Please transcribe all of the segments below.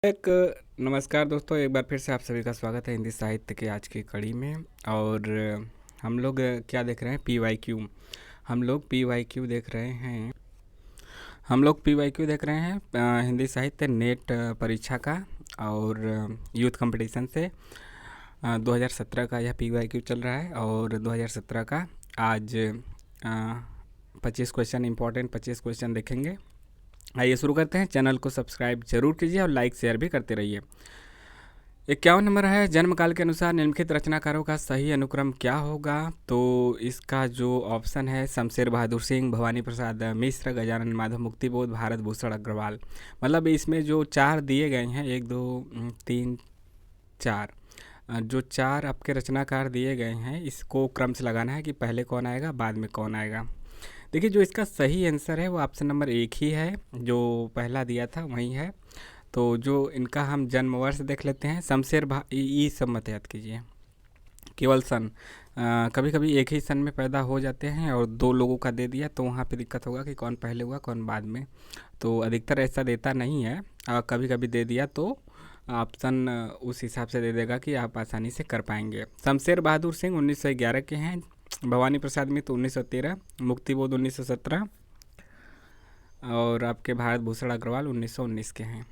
एक नमस्कार दोस्तों, एक बार फिर से आप सभी का स्वागत है हिंदी साहित्य के आज की कड़ी में। और हम लोग क्या देख रहे हैं? PYQ। हम लोग PYQ देख रहे हैं। हिंदी साहित्य नेट परीक्षा का और यूथ कंपटीशन से 2017 का यह PYQ चल रहा है। और 2017 का आज 25 क्वेश्चन, इम्पोर्टेंट 25 क्वेश्चन देखेंगे। आइए शुरू करते हैं। चैनल को सब्सक्राइब जरूर कीजिए और लाइक शेयर भी करते रहिए। 51 नंबर है, जन्मकाल के अनुसार निम्नलिखित रचनाकारों का सही अनुक्रम क्या होगा? तो इसका जो ऑप्शन है शमशेर बहादुर सिंह, भवानी प्रसाद मिश्र, गजानन माधव मुक्तिबोध, भारत भूषण अग्रवाल। मतलब इसमें जो चार दिए गए हैं, 1 2 3 4, जो चार आपके रचनाकार दिए गए हैं, इसको क्रम से लगाना है कि पहले कौन आएगा बाद में कौन आएगा। देखिए, जो इसका सही आंसर है वो ऑप्शन नंबर 1 ही है, जो पहला दिया था वही है। तो जो इनका हम जन्म वर्ष देख लेते हैं, ई सब मत याद कीजिए, केवल सन। कभी कभी एक ही सन में पैदा हो जाते हैं और दो लोगों का दे दिया तो वहाँ पे दिक्कत होगा कि कौन पहले हुआ कौन बाद में। तो अधिकतर ऐसा देता नहीं है, कभी कभी दे दिया तो ऑप्शन उस हिसाब से दे देगा कि आप आसानी से कर पाएंगे। शमशेर बहादुर सिंह 1911 के हैं, भवानी प्रसाद मित्र 1913, मुक्तिबोध 1917 और आपके भारत भूषण अग्रवाल 1919 के हैं।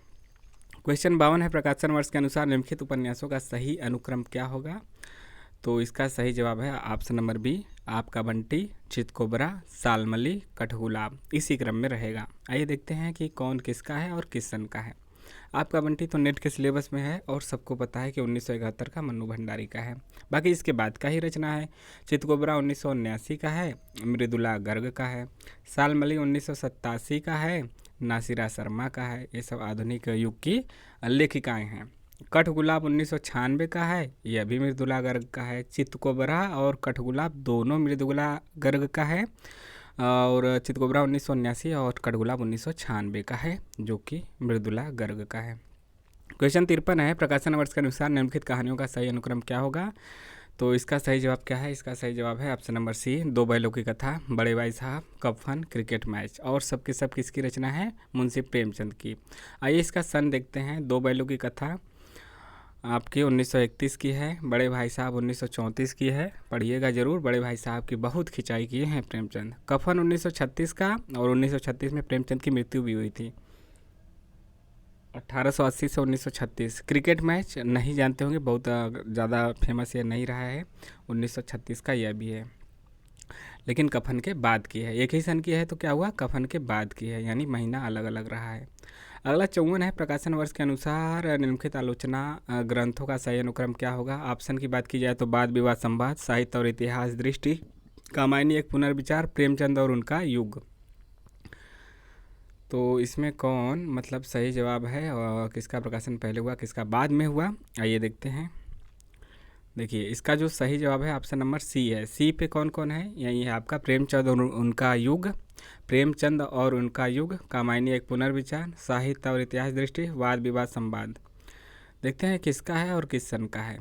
क्वेश्चन 52 है, प्रकाशन वर्ष के अनुसार निम्नलिखित उपन्यासों का सही अनुक्रम क्या होगा? तो इसका सही जवाब है ऑप्शन नंबर बी, आपका बंटी, चितकोबरा, सालमली, कठगुलाब, इसी क्रम में रहेगा। आइए देखते हैं कि कौन किसका है और किस सन का है। आपका बंटी तो नेट के सिलेबस में है और सबको पता है कि 1971 का मन्नू भंडारी का है। बाकी इसके बाद का ही रचना है। चितकोबरा 1979 का है, मृदुला गर्ग का है। सालमली 1987 का है, नासिरा शर्मा का है। ये सब आधुनिक युग की लेखिकाएं हैं। कठगुलाब 1996 का है, यह भी मृदुला गर्ग का है। चितकोबरा और कठगुलाब दोनों मृदुला गर्ग का है और चितकोबरा 1979 और कठगुलाब 1996 का है, जो कि मृदुला गर्ग का है। क्वेश्चन 53 है, प्रकाशन वर्ष के अनुसार निम्नलिखित कहानियों का सही अनुक्रम क्या होगा? तो इसका सही जवाब क्या है? इसका सही जवाब है ऑप्शन नंबर सी, दो बैलों की कथा, बड़े भाई साहब, कफन, क्रिकेट मैच। और सबके सब किसकी रचना है? मुंशी प्रेमचंद की। आइए इसका सन देखते हैं। दो बैलों की कथा आपकी 1931 की है, बड़े भाई साहब 1934 की है। पढ़िएगा जरूर, बड़े भाई साहब की बहुत खिंचाई किए हैं प्रेमचंद। कफन 1936 का, और 1936 में प्रेमचंद की मृत्यु भी हुई थी, 1880 से 1936। क्रिकेट मैच नहीं जानते होंगे, बहुत ज़्यादा फेमस ये नहीं रहा है। 1936 का यह भी है, लेकिन कफन के बाद की है। एक ही सन की है तो क्या हुआ, कफन के बाद की है, यानी महीना अलग अलग रहा है। अगला 54 है, प्रकाशन वर्ष के अनुसार निम्नलिखित आलोचना ग्रंथों का सही अनुक्रम क्या होगा? ऑप्शन की बात की जाए तो वाद विवाद संवाद, साहित्य और इतिहास दृष्टि, कामायनी एक पुनर्विचार, प्रेमचंद और उनका युग। तो इसमें कौन मतलब सही जवाब है और किसका प्रकाशन पहले हुआ किसका बाद में हुआ? आइए देखते हैं। देखिए, इसका जो सही जवाब है ऑप्शन नंबर सी है। सी पे कौन कौन है? यही है आपका प्रेमचंद और उनका युग, प्रेमचंद और उनका युग, कामायनी एक पुनर्विचार, साहित्य और इतिहास दृष्टि, वाद विवाद संवाद। देखते हैं किसका है और किस सन का है।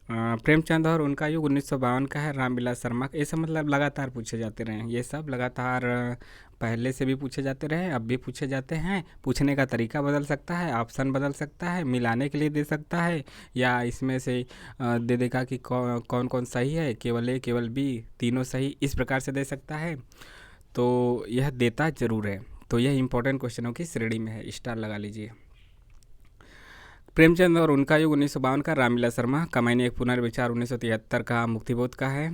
प्रेमचंद और उनका युग 1952 का है, रामविलास शर्मा का। ये सब मतलब लगातार पूछे जाते रहे हैं, ये सब लगातार पहले से भी पूछे जाते रहे, अब भी पूछे जाते हैं। पूछने का तरीका बदल सकता है, ऑप्शन बदल सकता है, मिलाने के लिए दे सकता है, या इसमें से दे देगा कि कौन कौन सही है, केवल ए केवल बी, तीनों सही, इस प्रकार से दे सकता है। तो यह देता ज़रूर है। तो यह इंपॉर्टेंट क्वेश्चनों की श्रेणी में है, स्टार लगा लीजिए। प्रेमचंद और उनका युग 1952 का, रामविलास शर्मा, कामायनी एक पुनर्विचार 1973 का, मुक्तिबोध का है।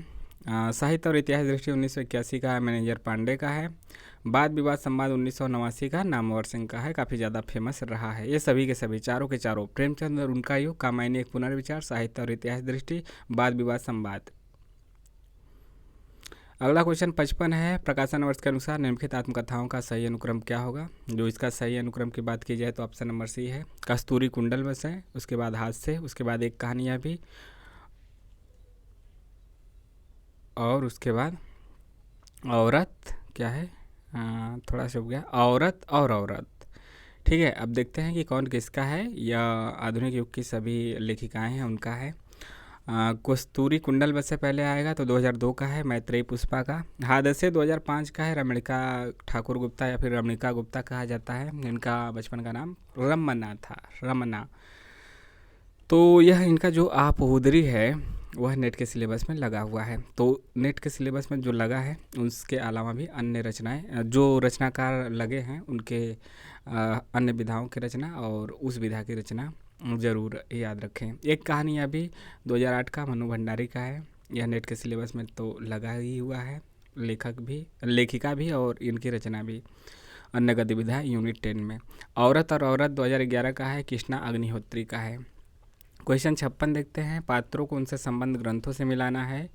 साहित्य और इतिहास दृष्टि 1981 का, मैनेजर पांडे का है। वाद विवाद संवाद 1989 का, नामवर सिंह का है, काफ़ी ज़्यादा फेमस रहा है। ये सभी के सभी चारों के चारों, प्रेमचंद और उनका युग, कामायनी एक पुनर्विचार, साहित्य और इतिहास दृष्टि, वाद विवाद संवाद। अगला क्वेश्चन 55 है, प्रकाशन वर्ष के अनुसार निम्नलिखित आत्मकथाओं का सही अनुक्रम क्या होगा? जो इसका सही अनुक्रम की बात की जाए तो ऑप्शन नंबर सी है, कस्तूरी कुंडल बस है, उसके बाद हास्य, उसके बाद एक कहानियाँ भी, और उसके बाद औरत क्या है, थोड़ा सा हो गया, औरत और औरत। ठीक है, अब देखते हैं कि कौन किसका है। यह आधुनिक युग की सभी लेखिकाएं हैं उनका है। कस्तूरी कुंडल बस से पहले आएगा तो 2002 का है, मैत्रेयी पुष्पा का। हादसे 2005 का है, रमणिका ठाकुर गुप्ता या फिर रमणिका गुप्ता कहा जाता है, इनका बचपन का नाम रमना था, रमना। तो यह इनका जो आपहुदरी है वह नेट के सिलेबस में लगा हुआ है। तो नेट के सिलेबस में जो लगा है उसके अलावा भी अन्य रचनाएं जो रचनाकार लगे हैं उनके अन्य विधाओं की रचना और उस विधा की रचना ज़रूर याद रखें। एक कहानी अभी 2008 का मनु भंडारी का है, यह नेट के सिलेबस में तो लगा ही हुआ है, लेखक भी, लेखिका भी और इनकी रचना भी। अन्य गतिविधियाँ यूनिट 10 में। औरत और औरत 2011 का है, कृष्णा अग्निहोत्री का है। क्वेश्चन 56 देखते हैं, पात्रों को उनसे संबंध ग्रंथों से मिलाना है।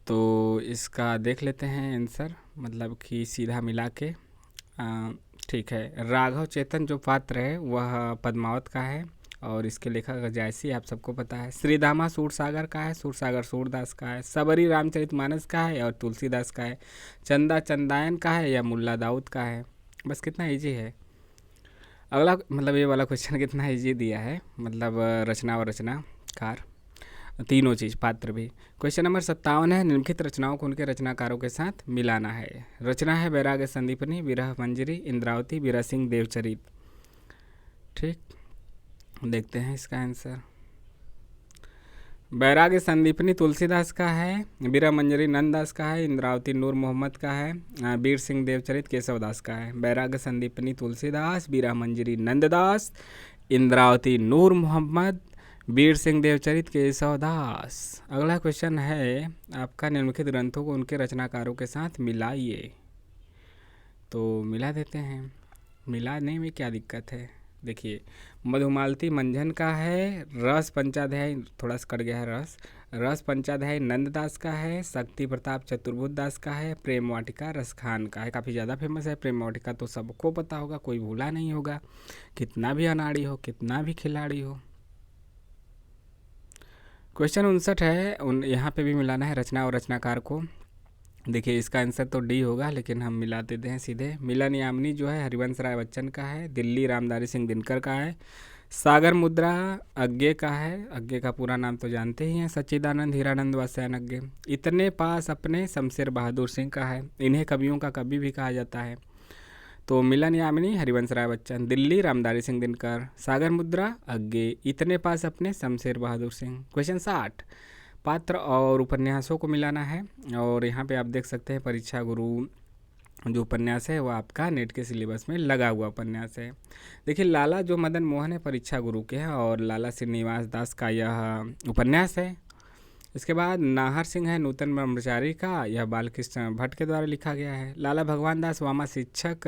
तो इसका देख लेते हैं आंसर, मतलब कि सीधा मिला के। ठीक है, राघव चेतन जो पात्र है वह पद्मावत का है और इसके लेखक जायसी आप सबको पता है। श्रीधामा सूरसागर का है, सूरसागर सूरदास का है। सबरी रामचरितमानस का है और तुलसीदास का है। चंदा चंदायन का है या मुल्ला दाऊद का है। बस कितना इजी है। अगला मतलब ये वाला क्वेश्चन कितना इजी दिया है, मतलब रचना और रचनाकार तीनों चीज़, पात्र भी। क्वेश्चन नंबर 57 है, निम्नलिखित रचनाओं को उनके रचनाकारों के साथ मिलाना है। रचना है बैराग संदीपनी, विरह मंजरी, इंद्रावती, बीरा सिंह देवचरित। ठीक, देखते हैं इसका आंसर। बैराग संदीपनी तुलसीदास का है, बीरा मंजरी नंददास का है, इंद्रावती नूर मोहम्मद का है, बीर सिंह देवचरित केशवदास का है। बैराग संदीपनी तुलसीदास, बीरा मंजरी नंददास, इंद्रावती नूर मोहम्मद, बीर सिंह देवचरित केशवदास। अगला क्वेश्चन है आपका, निम्नलिखित ग्रंथों को उनके रचनाकारों के साथ मिलाइए। तो मिला देते हैं, मिलाने में क्या दिक्कत है। देखिए, मधुमालती मंझन का है, रस पंचाध्याय, थोड़ा सा कट गया है रस, रस पंचाध्याय नंददास का है, शक्ति प्रताप चतुर्भुज दास का है, प्रेम वाटिका रसखान का है। काफ़ी ज़्यादा फेमस है प्रेम वाटिका, तो सबको पता होगा, कोई भूला नहीं होगा, कितना भी अनाड़ी हो, कितना भी खिलाड़ी हो। क्वेश्चन 59 है, यहाँ पे भी मिलाना है रचना और रचनाकार को। देखिए इसका आंसर तो डी होगा, लेकिन हम मिला देते हैं सीधे। मिलन यामिनी जो है हरिवंश राय बच्चन का है, दिल्ली रामधारी सिंह दिनकर का है, सागर मुद्रा अज्ञे का है, अज्ञे का पूरा नाम तो जानते ही हैं, सच्चिदानंद हीरानंद वासयान अज्ञे। इतने पास अपने शमशेर बहादुर सिंह का है, इन्हें कवियों का कवि भी कहा जाता है। तो मिलन यामिनी हरिवंश राय बच्चन, दिल्ली रामधारी सिंह दिनकर, सागर मुद्रा अज्ञे, इतने पास अपने शमशेर बहादुर सिंह। क्वेश्चन 60, पात्र और उपन्यासों को मिलाना है। और यहाँ पे आप देख सकते हैं परीक्षा गुरु जो उपन्यास है वो आपका नेट के सिलेबस में लगा हुआ उपन्यास है। देखिए, लाला जो मदन मोहन है परीक्षा गुरु के हैं और लाला श्रीनिवास दास का यह उपन्यास है। इसके बाद नाहर सिंह है नूतन ब्रह्मचारी का, यह बालकृष्ण भट्ट के द्वारा लिखा गया है। लाला भगवान दास वामा शिक्षक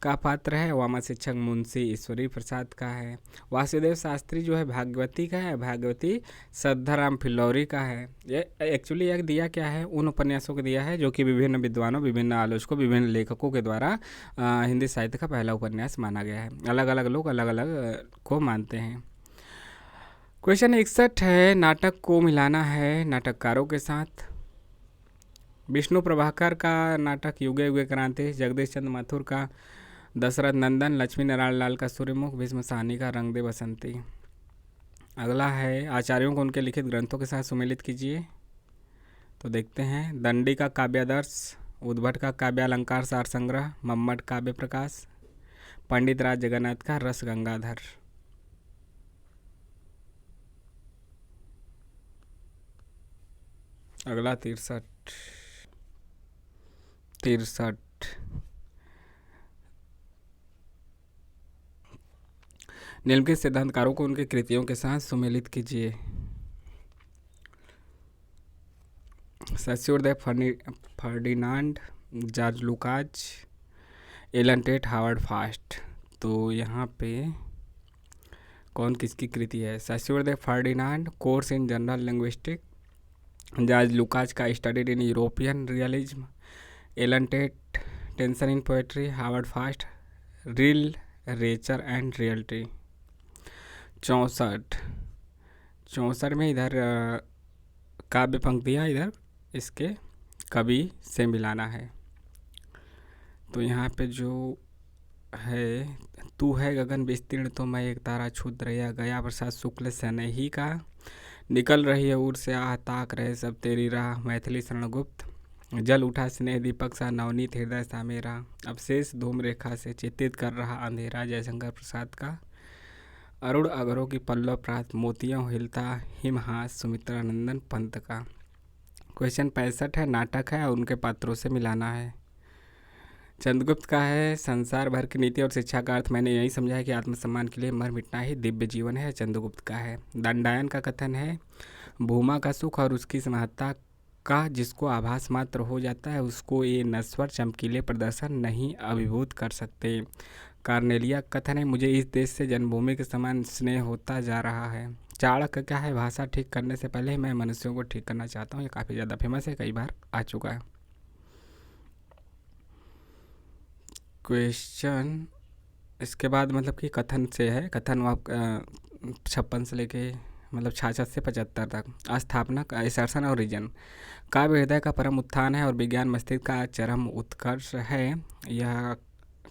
का पात्र है, वामा शिक्षक मुंशी ईश्वरी प्रसाद का है। वासुदेव शास्त्री जो है भागवती का है, भागवती सद्धाराम फिल्लौरी का है। ये एक्चुअली एक दिया क्या है, उन उपन्यासों को दिया है जो कि विभिन्न विद्वानों, विभिन्न आलोचकों, विभिन्न लेखकों के द्वारा हिंदी साहित्य का पहला उपन्यास माना गया है। अलग अलग लोग अलग अलग को मानते हैं। क्वेश्चन 61 है, नाटक को मिलाना है नाटककारों के साथ। विष्णु प्रभाकर का नाटक युगे युगे क्रांति, जगदीश चंद्र माथुर का दशरथ नंदन, लक्ष्मी नारायण लाल का सूर्यमुख, भीष्म साहनी का रंग दे बसंती। अगला है, आचार्यों को उनके लिखित ग्रंथों के साथ सुमेलित कीजिए। तो देखते हैं, दंडी का काव्यादर्श, उद्भट का काव्यालंकार सार संग्रह, मम्मट काव्य प्रकाश, पंडित राज जगन्नाथ का रस गंगाधर। अगला 63 निम्नलिखित सिद्धांतकारों को उनकी कृतियों के साथ सुमेलित कीजिए। Saussure de Ferdinand, George Lukacs, Allen Tate, Howard Fast. तो यहाँ पे कौन किसकी कृति है? Saussure de Ferdinand, course in general linguistic, George Lukacs का studied in European realism, Allen Tate tension in poetry, Howard Fast literature and reality. 64 में इधर काव्य पंक्तियाँ, इधर इसके कवि से मिलाना है। तो यहाँ पे जो है, तू है गगन विस्तीर्ण तो मैं एक तारा क्षुद्र, या गया प्रसाद शुक्ल सनही का, निकल रही है उर से आह, ताक रहे सब तेरी राह। मैथिली शरण गुप्त। जल उठा स्नेह दीपक सा, नवनीत हृदय सा मेरा। अवशेष धूम रेखा से चित्तित कर रहा अंधेरा। जयशंकर प्रसाद का। अरुण अगरों की पल्लव प्रात, मोतियों हिलता हिमहास। सुमित्रा नंदन पंत का। क्वेश्चन 65 है, नाटक है और उनके पात्रों से मिलाना है। चंद्रगुप्त का है, संसार भर की नीति और शिक्षा का अर्थ मैंने यही समझा है कि आत्मसम्मान के लिए मर मिटना ही दिव्य जीवन है। चंद्रगुप्त का है। दंडायन का कथन है, भूमा का सुख और उसकी महत्ता का जिसको आभास मात्र हो जाता है उसको ये नश्वर चमकीले प्रदर्शन नहीं अभिभूत कर सकते। कार्नेलिया का कथन है, मुझे इस देश से जन्मभूमि के समान स्नेह होता जा रहा है। चाणक्य का क्या है, भाषा ठीक करने से पहले मैं मनुष्यों को ठीक करना चाहता हूँ। ये काफ़ी ज़्यादा फेमस है, कई बार आ चुका है। क्वेश्चन इसके बाद मतलब कि कथन से है, कथन आप 56 से लेके मतलब 66 से 75 तक। स्थापना, असर्शन और रीजन। काव्य हृदय का परम उत्थान है और विज्ञान मस्तिष्क का चरम उत्कर्ष है, यह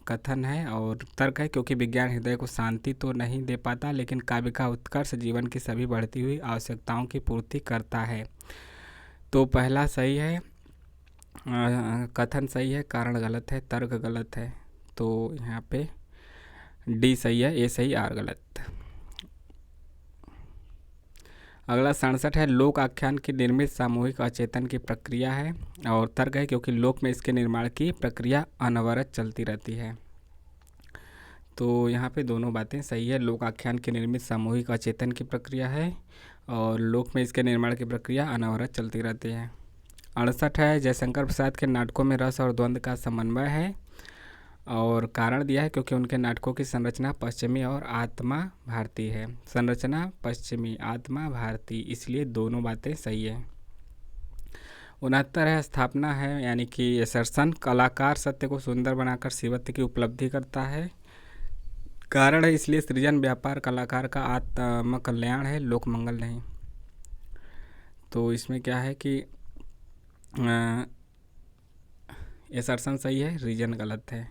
कथन है। और तर्क है, क्योंकि विज्ञान हृदय को शांति तो नहीं दे पाता लेकिन काव्य का उत्कर्ष जीवन की सभी बढ़ती हुई आवश्यकताओं की पूर्ति करता है। तो पहला सही है, कथन सही है, कारण गलत है, तर्क गलत है। तो यहाँ पे डी सही है, ए सही, आर गलत। अगला 67 है, लोक आख्यान की निर्मित सामूहिक अचेतन की प्रक्रिया है। और तर्क है, क्योंकि लोक में इसके निर्माण की प्रक्रिया अनवरत चलती रहती है। तो यहाँ पे दोनों बातें सही है, लोक आख्यान की निर्मित सामूहिक अचेतन की प्रक्रिया है और लोक में इसके निर्माण की प्रक्रिया अनवरत चलती रहती है। 68 है, जयशंकर प्रसाद के नाटकों में रस और द्वंद्व का समन्वय है। और कारण दिया है, क्योंकि उनके नाटकों की संरचना पश्चिमी और आत्मा भारतीय है। संरचना पश्चिमी, आत्मा भारतीय, इसलिए दोनों बातें सही है। 69 है, स्थापना है यानी कि असर्शन, कलाकार सत्य को सुंदर बनाकर शिवत्व की उपलब्धि करता है। कारण है, इसलिए सृजन व्यापार कलाकार का आत्म कल्याण है, लोक मंगल नहीं। तो इसमें क्या है कि असर्शन सही है, रीजन गलत है।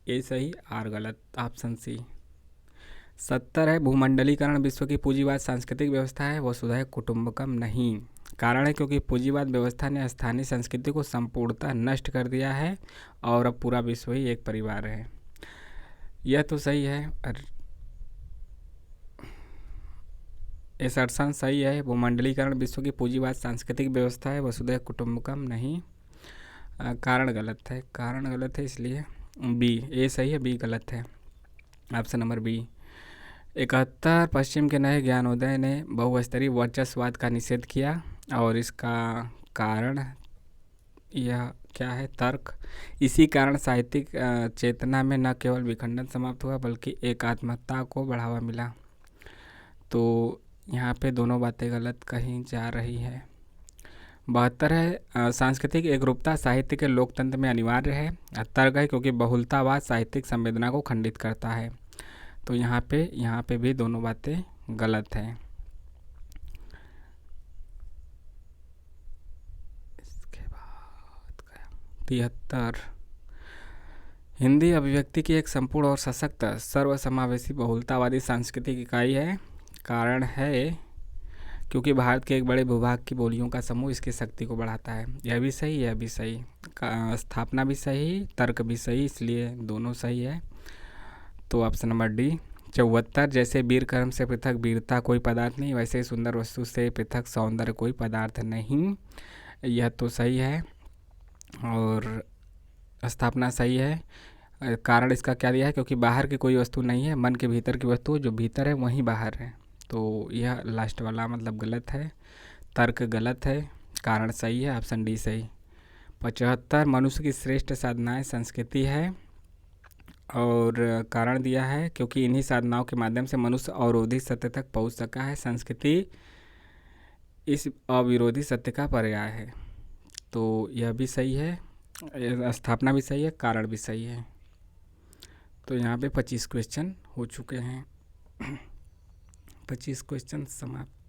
ए सही, आर गलत, ऑप्शन सी। 70 है, भूमंडलीकरण विश्व की पूंजीवाद सांस्कृतिक व्यवस्था है, वसुधैव कुटुंबकम नहीं। कारण है, क्योंकि पूंजीवाद व्यवस्था ने स्थानीय संस्कृति को संपूर्णतः नष्ट कर दिया है और अब पूरा विश्व ही एक परिवार है। यह तो सही है, असर्शन सही है, भूमंडलीकरण विश्व की पूंजीवाद सांस्कृतिक व्यवस्था है, वसुधैव कुटुंबकम नहीं। कारण गलत है, कारण गलत है, इसलिए बी। ए सही है, बी गलत है, ऑप्शन नंबर बी। 71, पश्चिम के नए ज्ञानोदय ने बहुस्तरीय वर्चस्ववाद का निषेध किया और इसका कारण यह क्या है, तर्क। इसी कारण साहित्यिक चेतना में न केवल विखंडन समाप्त हुआ बल्कि एकात्मता को बढ़ावा मिला। तो यहाँ पे दोनों बातें गलत कही जा रही है। 72 है, सांस्कृतिक एकरूपता साहित्य के लोकतंत्र में अनिवार्य है। तर्क है, क्योंकि बहुलतावाद साहित्यिक संवेदना को खंडित करता है। तो यहाँ पे भी दोनों बातें गलत हैं। इसके बाद 73, हिंदी अभिव्यक्ति की एक संपूर्ण और सशक्त सर्वसमावेशी बहुलतावादी सांस्कृतिक इकाई है। कारण है, क्योंकि भारत के एक बड़े भूभाग की बोलियों का समूह इसकी शक्ति को बढ़ाता है। यह भी सही, यह भी सही, स्थापना भी सही, तर्क भी सही, इसलिए दोनों सही है। तो ऑप्शन नंबर डी। 74, जैसे वीर कर्म से पृथक वीरता कोई पदार्थ नहीं, वैसे ही सुंदर वस्तु से पृथक सौंदर्य कोई पदार्थ नहीं, यह तो सही है। और स्थापना सही है। कारण इसका क्या दिया है, क्योंकि बाहर की कोई वस्तु नहीं है, मन के भीतर की वस्तु जो भीतर है वहीं बाहर है। तो यह लास्ट वाला मतलब गलत है, तर्क गलत है, कारण सही है, ऑप्शन डी सही। 75, मनुष्य की श्रेष्ठ साधनाएं संस्कृति है और कारण दिया है, क्योंकि इन्हीं साधनाओं के माध्यम से मनुष्य अवरोधी सत्य तक पहुंच सका है। संस्कृति इस अविरोधी सत्य का पर्याय है। तो यह भी सही है, स्थापना भी सही है, कारण भी सही है। तो यहाँ पे 25 क्वेश्चन हो चुके हैं। 25 क्वेश्चन समाप्त।